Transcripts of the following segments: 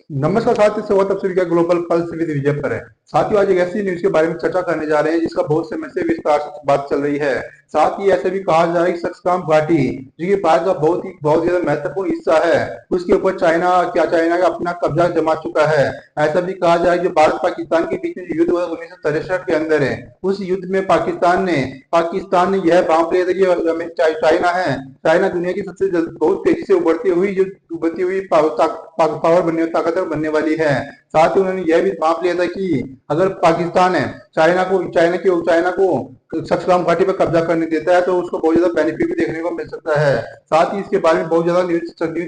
नमस्कार साथियों, स्वागत आप सभी का ग्लोबल पल्स विद विजय पर है। साथियों, आज एक ऐसी न्यूज के बारे में चर्चा करने जा रहे हैं जिसका बहुत समय से विस्तार से बात चल रही है। साथ ही ऐसे भी कहा जा रहा है कि सक्सकाम घाटी जो कि भारत का बहुत ज्यादा महत्वपूर्ण हिस्सा है, उसके ऊपर चाइना का अपना कब्जा जमा चुका है। ऐसा भी कहा जा रहा है कि भारत पाकिस्तान के बीच में जो युद्ध हुआ 1963 के अंदर है, उस युद्ध में पाकिस्तान ने यह भांप लिया था कि चाइना दुनिया की बहुत तेजी से उभरती हुई पावर ताकतवर बनने वाली है। साथ ही उन्होंने यह भी माप लिया था कि अगर पाकिस्तान है चाइना को सक्सकाम घाटी पर कब्जा करने देता है तो उसको बहुत ज्यादा बेनिफिट भी देखने को मिल सकता है। साथ ही इसके बारे में बहुत ज्यादा न्यूज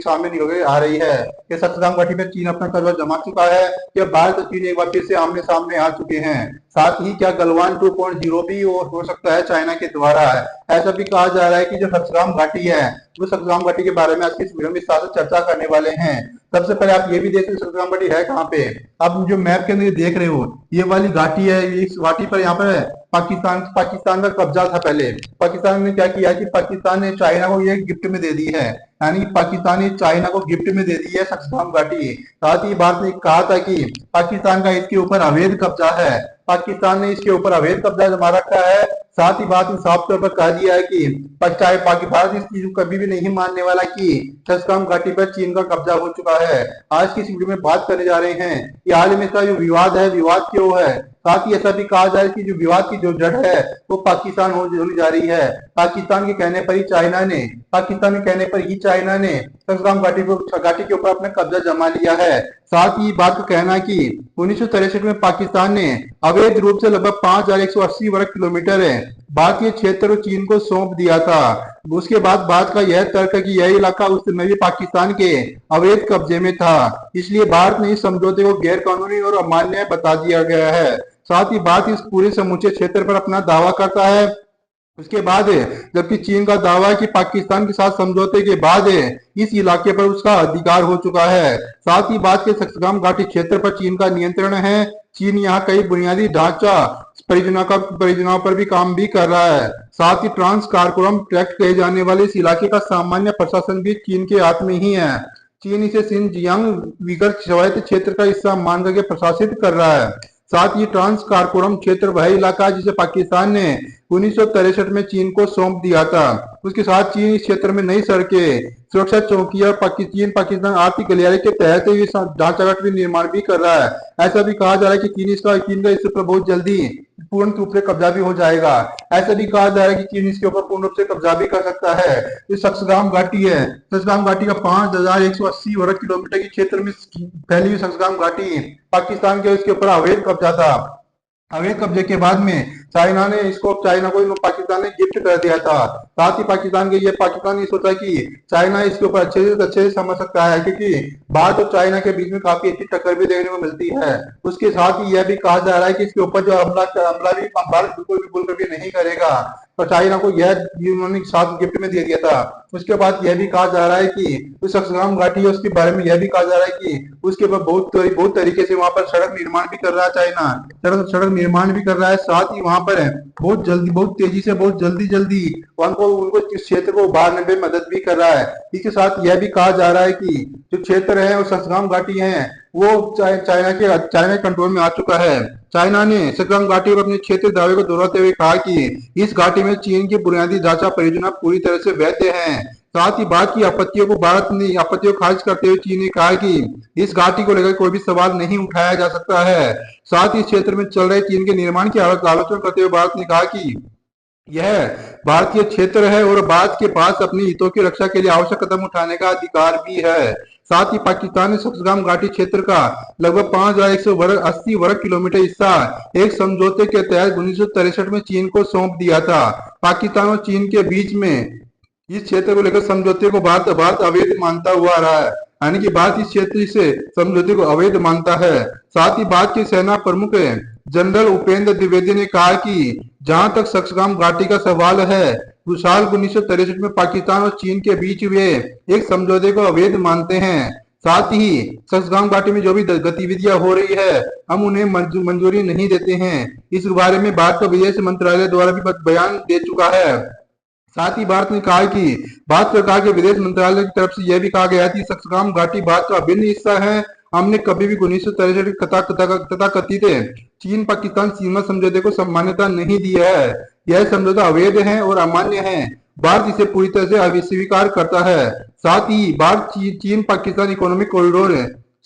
सामने निकल के आ रही है कि सक्सकाम घाटी पर चीन अपना कब्जा जमा चुका है या भारत और चीन एक बार फिर से आमने सामने आ चुके हैं। साथ ही क्या गलवान 2.0 भी हो सकता है चाइना के द्वारा। ऐसा भी कहा जा रहा है कि जो सक्सकाम घाटी है, वो सक्सकाम घाटी के बारे में आज की इस वीडियो में विस्तार से चर्चा करने वाले हैं। सबसे पहले आप ये भी देख सक्सकाम घाटी है कहाँ पे। आप जो मैप के अंदर देख रहे हो, ये वाली घाटी है। इस घाटी पर यहाँ पर पाकिस्तान का कब्जा था पहले। पाकिस्तान ने क्या किया कि पाकिस्तान ने चाइना को ये गिफ्ट में दे दी है, यानी पाकिस्तान ने चाइना को गिफ्ट में दे दी है सक्सकाम घाटी। साथ ही भारत ने कहा था कि पाकिस्तान का इसके ऊपर अवैध कब्जा है, पाकिस्तान ने इसके ऊपर अवैध कब्जा जमा रखा है। साथ ही बात साफ तौर पर कह दिया है कि भारत इस चीज को कभी भी नहीं मानने वाला कि सक्सकाम घाटी पर चीन का कब्जा हो चुका है। आज की इस वीडियो में बात करने जा रहे हैं कि हाल में इसका जो विवाद है, विवाद क्यों है। साथ ही ऐसा भी कहा जाए कि जो विवाद की जो जड़ है वो पाकिस्तान होने जा रही है। पाकिस्तान के कहने पर ही चाइना ने सक्सकाम घाटी के ऊपर अपना कब्जा जमा लिया है। साथ ही बात का कहना है कि 1963 में पाकिस्तान ने अवैध रूप से लगभग 5180 वर्ग किलोमीटर है भारतीय क्षेत्र चीन को सौंप दिया था। उसके बाद भारत का यह तर्क है कि यह इलाका उस समय भी पाकिस्तान के अवैध कब्जे में था, इसलिए भारत ने इस समझौते को गैर कानूनी और अमान्य बता दिया गया है। साथ ही भारत इस पूरे समूचे क्षेत्र पर अपना दावा करता है। उसके बाद जबकि चीन का दावा है कि पाकिस्तान के साथ समझौते के बाद इस इलाके पर उसका अधिकार हो चुका है। साथ ही बात के सक्सकाम घाटी क्षेत्र पर चीन का नियंत्रण है। चीन यहाँ कई बुनियादी ढांचा परियोजनाओं पर भी काम भी कर रहा है। साथ ही ट्रांस कारकोरम ट्रैक्ट कहे जाने वाले इस इलाके का सामान्य प्रशासन भी चीन के हाथ में ही है। चीन इसे सिंजियांग विगर स्वायत्त क्षेत्र का हिस्सा मान करके प्रशासित कर रहा है। साथ ही ट्रांस कारकोरम क्षेत्र वह इलाका है जिसे पाकिस्तान ने 1963 में चीन को सौंप दिया था। उसके साथ चीन इस क्षेत्र में नई सड़कें, सुरक्षा चौकियां और चीन पाकिस्तान आर्थिक गलियारे के तहत ही ढांचागत भी निर्माण भी कर रहा है। ऐसा भी कहा जा रहा है कि चीन का इस पर बहुत जल्दी पूर्ण रूप से कब्जा भी हो जाएगा। ऐसा भी कहा जा रहा है कि चीन इसके ऊपर पूर्ण रूप से कब्जा भी कर सकता है। ये सक्सगाम घाटी है, सक्सगाम घाटी का 5180 वर्ग किलोमीटर के क्षेत्र में फैली हुई सक्सगाम घाटी पाकिस्तान के उसके ऊपर अवैध कब्जा था। अवैध कब्जे के बाद में चाइना को पाकिस्तान ने गिफ्ट कर दिया था। साथ ही पाकिस्तान ने सोचा कि चाइना इसके ऊपर अच्छे से समझ सकता है, क्योंकि भारत और चाइना के बीच में काफी अच्छी टक्कर भी देखने को मिलती है। उसके साथ ही यह भी कहा जा रहा है कि इसके ऊपर जो हमला भी भारत बिल्कुल भी भूल कर भी नहीं करेगा। तो चाइना को यह उन्होंने साथ गिफ्ट में दे दिया था। उसके बाद यह भी कहा जा रहा है कि उस सक्सगाम घाटी है उसके बारे में यह भी कहा जा रहा है कि उसके ऊपर बहुत तरीके से वहां पर सड़क निर्माण भी कर रहा है चाइना, सड़क निर्माण भी कर रहा है। साथ ही वहां पर बहुत तेजी से बहुत जल्दी उनको इस क्षेत्र को उभारने में मदद भी कर रहा है। इसके साथ यह भी कहा जा रहा है कि जो क्षेत्र है वो सक्सगाम घाटी है वो चाइना के कंट्रोल में आ चुका है। चाइना ने सक्सगाम घाटी पर अपने क्षेत्र दावे को दोहराते हुए कहा कि इस घाटी में चीन की बुनियादी ढांचा परियोजना पूरी तरह से वैध है। साथ ही भारत की आपत्तियों को खारिज करते हुए चीन ने कहा कि इस घाटी को लेकर कोई भी सवाल नहीं उठाया जा सकता है। साथ ही इस क्षेत्र में चल रहे चीन के निर्माण की आलोचना करते हुए भारत ने कहा कि यह भारतीय क्षेत्र है और भारत के पास अपने हितों की रक्षा के लिए आवश्यक कदम उठाने का अधिकार भी है। साथ ही पाकिस्तान ने सक्सगाम घाटी क्षेत्र का लगभग 5180 वर्ग किलोमीटर हिस्सा एक समझौते के तहत 1963 में चीन को सौंप दिया था। पाकिस्तान और चीन के बीच में इस क्षेत्र को लेकर समझौते को भारत अवैध मानता हुआ रहा है, यानी कि भारत इस क्षेत्र से समझौते को अवैध मानता है। साथ ही भारत के सेना प्रमुख जनरल उपेंद्र द्विवेदी ने कहा कि जहां तक सक्सगाम घाटी का सवाल है, तो साल 1963 में पाकिस्तान और चीन के बीच वे एक समझौते को अवैध मानते हैं। साथ ही सक्सगाम घाटी में जो भी गतिविधियां हो रही है हम उन्हें मंजूरी नहीं देते हैं। इस बारे में भारत का विदेश मंत्रालय द्वारा भी बयान दे चुका है। साथ ही भारत ने कहा कि भारत सरकार के विदेश मंत्रालय की तरफ से यह भी कहा गया कि सक्सगाम घाटी भारत का अभिन्न हिस्सा है हमने कभी भी 1963 तथाकथित चीन पाकिस्तान सीमा समझौते को मान्यता नहीं दी है। यह समझौता अवैध है और अमान्य है। भारत इसे पूरी तरह से अस्वीकार करता है। साथ ही भारत चीन Pakistan economic corridor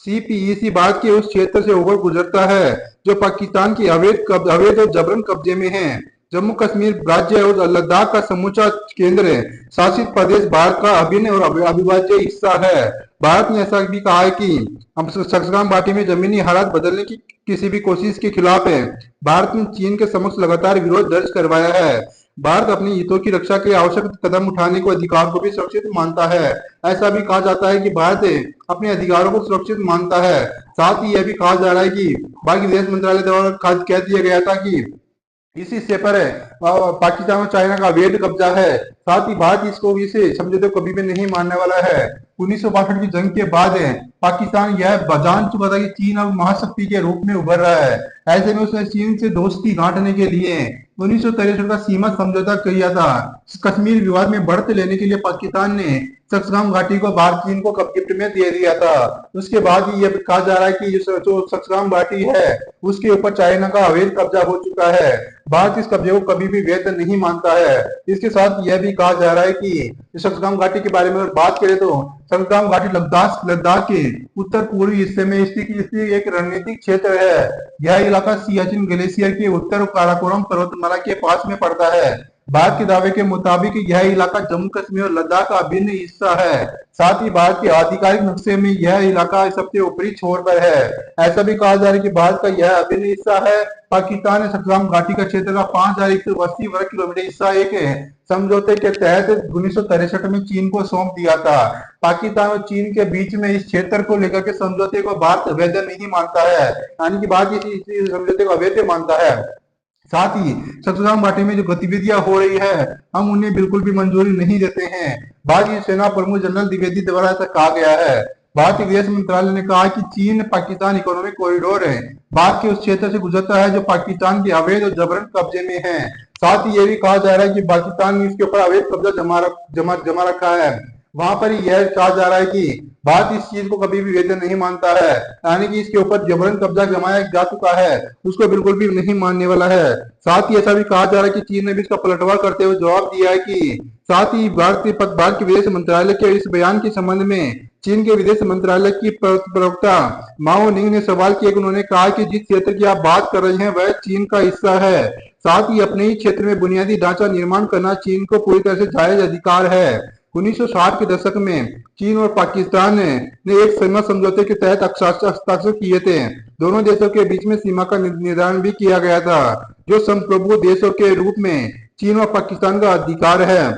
CPEC Bharat के उस क्षेत्र से होकर गुजरता है जो पाकिस्तान की अवैध और जबरन कब्जे में है। जम्मू कश्मीर राज्य और लद्दाख का समूचा केंद्र शासित प्रदेश भारत का अभिन्न और अविभाज्य हिस्सा है। भारत ने ऐसा भी कहा है कि हम सक्सगाम घाटी में जमीनी हालात बदलने की किसी भी कोशिश के खिलाफ है। भारत ने चीन के समक्ष लगातार विरोध दर्ज करवाया है। भारत अपने हितों की रक्षा के लिए आवश्यक कदम उठाने को अधिकार को भी सुरक्षित मानता है। ऐसा भी कहा जाता है कि भारत अपने अधिकारों को सुरक्षित मानता है। साथ ही यह भी कहा जा रहा है कि भारतीय विदेश मंत्रालय द्वारा कह दिया गया था कि इस हिस्से पर पाकिस्तान और चाइना का अवैध कब्जा है। साथ ही भारत इसे समझौते को कभी भी नहीं मानने वाला है। 1962 की जंग के बाद पाकिस्तान यह जान चुका था कि चीन अब महाशक्ति के रूप में उभर रहा है। ऐसे में उसने चीन से दोस्ती गांठने के लिए 1963 का सीमा समझौता किया था। कश्मीर विवाद में बढ़त लेने के लिए पाकिस्तान ने सक्सगाम घाटी को भारत चीन को गिफ्ट में दे दिया था। उसके बाद ही यह कहा जा रहा है कि जो सक्सगाम घाटी है उसके ऊपर चाइना का अवैध कब्जा हो चुका है। भारत इस कब्जे को कभी भी वैध नहीं मानता है। इसके साथ यह भी कहा जा रहा है कि सक्सगाम घाटी के बारे में बात करें तो सक्सगाम घाटी लद्दाख के उत्तर पूर्वी हिस्से में स्थित एक रणनीतिक क्षेत्र है। यह इलाका सियाचिन ग्लेशियर के उत्तर काराकोरम पर्वतमाला के पास में पड़ता है। भारत के दावे के मुताबिक यह इलाका जम्मू कश्मीर और लद्दाख का अभिन्न हिस्सा है। साथ ही भारत के आधिकारिक नक्शे में यह इलाका सबसे ऊपरी छोर पर है। ऐसा भी कहा जा रहा है कि भारत का यह अभिन्न हिस्सा है। पाकिस्तान ने सक्सगाम घाटी का क्षेत्र का 5180 वर्ग किलोमीटर हिस्सा एक समझौते के तहत 1963 में चीन को सौंप दिया था। पाकिस्तान और चीन के बीच में इस क्षेत्र को लेकर के समझौते को भारत वैध नहीं मानता है, यानी कि भारत इस समझौते को अवैध मानता है। साथ ही सक्सगाम घाटी में जो गतिविधियां हो रही है हम उन्हें बिल्कुल भी मंजूरी नहीं देते हैं। भारतीय सेना प्रमुख जनरल द्विवेदी द्वारा ऐसा कहा गया है। भारतीय विदेश मंत्रालय ने कहा कि चीन पाकिस्तान इकोनॉमिक कॉरिडोर है भारत के उस क्षेत्र से गुजरता है जो पाकिस्तान के अवैध और जबरन कब्जे में है। साथ ही यह भी कहा जा रहा है कि पाकिस्तान ने इसके ऊपर अवैध कब्जा जमा रखा है। वहां पर यह कहा जा रहा है कि भारत इस चीज को कभी भी वैध नहीं मानता है, यानी कि इसके ऊपर जबरन कब्जा जमाया जा चुका है, उसको बिल्कुल भी नहीं मानने वाला है। साथ ही ऐसा भी कहा जा रहा है कि चीन ने भी इसका पलटवार करते हुए जवाब दिया है कि साथ ही भारत के विदेश मंत्रालय के इस बयान के संबंध में चीन के विदेश मंत्रालय की प्रवक्ता माओ निंग ने सवाल किया। उन्होंने कहा कि जिस क्षेत्र की आप बात कर रहे हैं वह चीन का हिस्सा है। साथ ही अपने ही क्षेत्र में बुनियादी ढांचा निर्माण करना चीन को पूरी तरह से जायज अधिकार है। 1960 के दशक में चीन और पाकिस्तान ने एक सीमा समझौते के तहत हस्ताक्षर किए थे। दोनों देशों के बीच में सीमा का निर्धारण भी किया गया था जो संप्रभु देशों के रूप में चीन और पाकिस्तान का अधिकार है।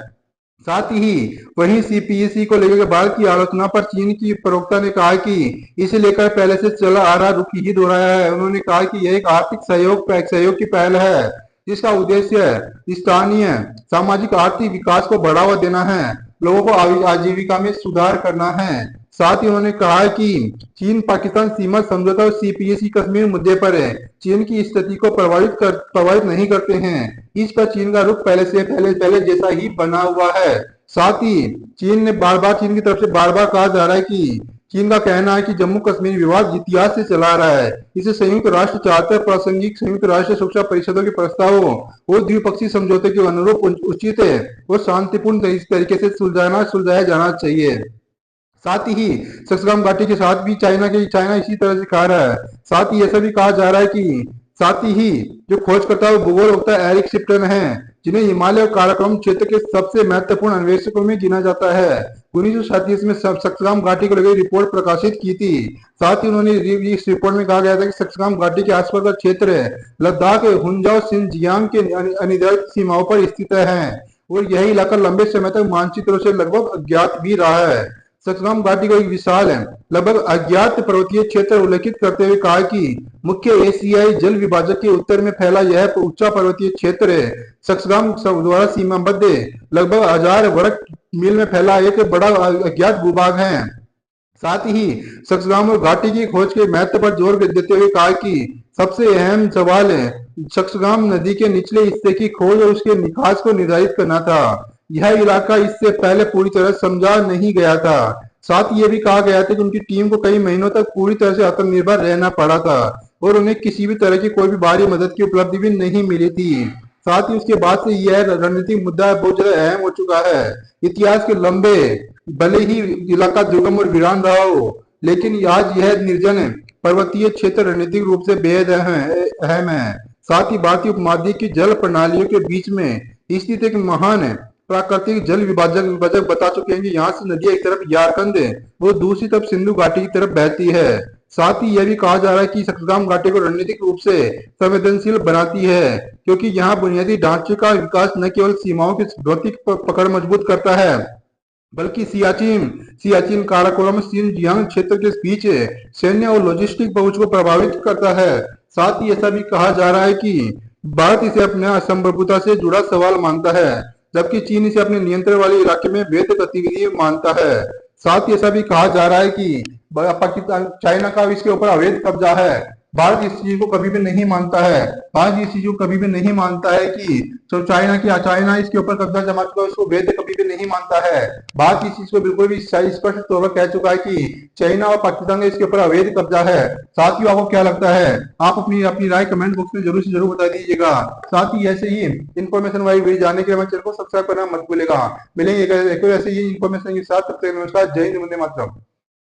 साथ ही वहीं सीपीईसी को लेकर भारत की आलोचना पर चीन की प्रवक्ता ने कहा कि इसे लेकर पहले से चला आ रहा रुख ही दोहराया है। उन्होंने कहा कि यह एक आर्थिक सहयोग की पहल है जिसका उद्देश्य स्थानीय सामाजिक आर्थिक विकास को बढ़ावा देना है, लोगों को आजीविका में सुधार करना है। साथ ही उन्होंने कहा कि चीन पाकिस्तान सीमा समझौता और सीपीईसी कश्मीर मुद्दे पर चीन की स्थिति को प्रभावित नहीं करते हैं। इस पर चीन का रुख पहले जैसा ही बना हुआ है। साथ ही चीन की तरफ से बार बार कहा जा रहा है कि चीन का कहना है कि जम्मू कश्मीर विवाद इतिहास से चला आ रहा है, इसे संयुक्त राष्ट्र चार्टर प्रासंगिक संयुक्त राष्ट्र सुरक्षा परिषदों के प्रस्तावों और द्विपक्षीय समझौते के अनुरूप उचित और शांतिपूर्ण तरीके से सुलझाया जाना चाहिए। साथ ही सक्सगाम घाटी के साथ भी चाइना इसी तरह से कहा रहा है। साथ ही ऐसा भी कहा जा रहा है कि साथ ही जो खोजकर्ता और भूगोल वक्ता एरिक शिप्टन हैं जिन्हें हिमालय और काराकोरम क्षेत्र के सबसे महत्वपूर्ण अन्वेषकों में गिना जाता है, 1937 में सक्सगाम घाटी को लेकर रिपोर्ट प्रकाशित की थी। साथ ही उन्होंने इस रिपोर्ट में कहा गया था कि सक्सगाम घाटी के आसपास का क्षेत्र लद्दाख, हुंजाओ, सिनजियांग के अनिर्धारित सीमाओं पर स्थित है और यह इलाका लंबे समय तक मानचित्रों से लगभग अज्ञात भी रहा है। सक्सगाम घाटी को एक विशाल लगभग अज्ञात पर्वतीय क्षेत्र उल्लेखित करते हुए कहा कि मुख्य एशियाई जल विभाजक के उत्तर में फैला यह ऊंचा पर्वतीय क्षेत्र सक्सगाम द्वारा सीमाबद्ध लगभग 1000 वर्ग मील में फैला एक बड़ा अज्ञात भूभाग है। साथ ही सक्सगाम और घाटी की खोज के महत्व पर जोर देते हुए कहा कि सबसे अहम सवाल सक्सगाम नदी के निचले हिस्से की खोज और उसके निकास को निर्धारित करना था। यह इलाका इससे पहले पूरी तरह समझा नहीं गया था। साथ ही ये भी कहा गया था कि उनकी टीम को कई महीनों तक पूरी तरह से आत्मनिर्भर रहना पड़ा था और उन्हें किसी भी तरह की कोई भी बाहरी मदद की उपलब्धि भी नहीं मिली थी। साथ ही उसके बाद से यह रणनीतिक मुद्दा बहुत ज्यादा अहम हो चुका है। इतिहास के लंबे, भले ही इलाका दुर्गम और वीरान रहा हो, लेकिन आज यह निर्जन पर्वतीय क्षेत्र रणनीतिक रूप से बेहद अहम है। साथ ही भारतीय उपमहाद्वीप की जल प्रणालियों के बीच में स्थित एक महान प्राकृतिक जल विभाजक विभाजक बता चुके हैं कि यहाँ से नदियां एक तरफ झारखंड है, वो दूसरी तरफ सिंधु घाटी की तरफ बहती है। साथ ही यह भी कहा जा रहा है कि सक्सगाम घाटी को रणनीतिक रूप से संवेदनशील बनाती है, क्योंकि यहाँ बुनियादी ढांचे का विकास न केवल सीमाओं की भौतिक पकड़ मजबूत करता है, बल्कि सियाचिन सियाचिन काराकोरम सिंजियांग क्षेत्र के बीच सैन्य और लॉजिस्टिक पहुंच को प्रभावित करता है। साथ ही ऐसा भी कहा जा रहा है कि भारत इसे अपने असंप्रभुता से जुड़ा सवाल मानता है, जबकि चीन इसे अपने नियंत्रण वाले इलाके में वैध गतिविधि मानता है। साथ ही ऐसा भी कहा जा रहा है कि पाकिस्तान चाइना का इसके ऊपर अवैध कब्जा है। भारत इस चीज को कभी भी नहीं मानता है। भारत इस चीज को कभी भी नहीं मानता है कि जो चाइना इसके ऊपर कब्जा जमा चुका है, उसको वैध कभी भी नहीं मानता है। भारत इस चीज को बिल्कुल भी स्पष्ट तौर पर कह चुका है कि चाइना और पाकिस्तान का इसके ऊपर अवैध कब्जा है। साथ ही आपको क्या लगता है, आप अपनी अपनी राय कमेंट बॉक्स में जरूर से जरूर बता दीजिएगा। साथ ही ऐसे ही इन्फॉर्मेशन वाली वीडियो जानने के लिए हमारे चैनल को सब्सक्राइब करना मत भूलेगा। मिलेंगे एक ऐसे ही इन्फॉर्मेशन के साथ, तब तक नमस्कार, जय हिंद, वंदे मातरम।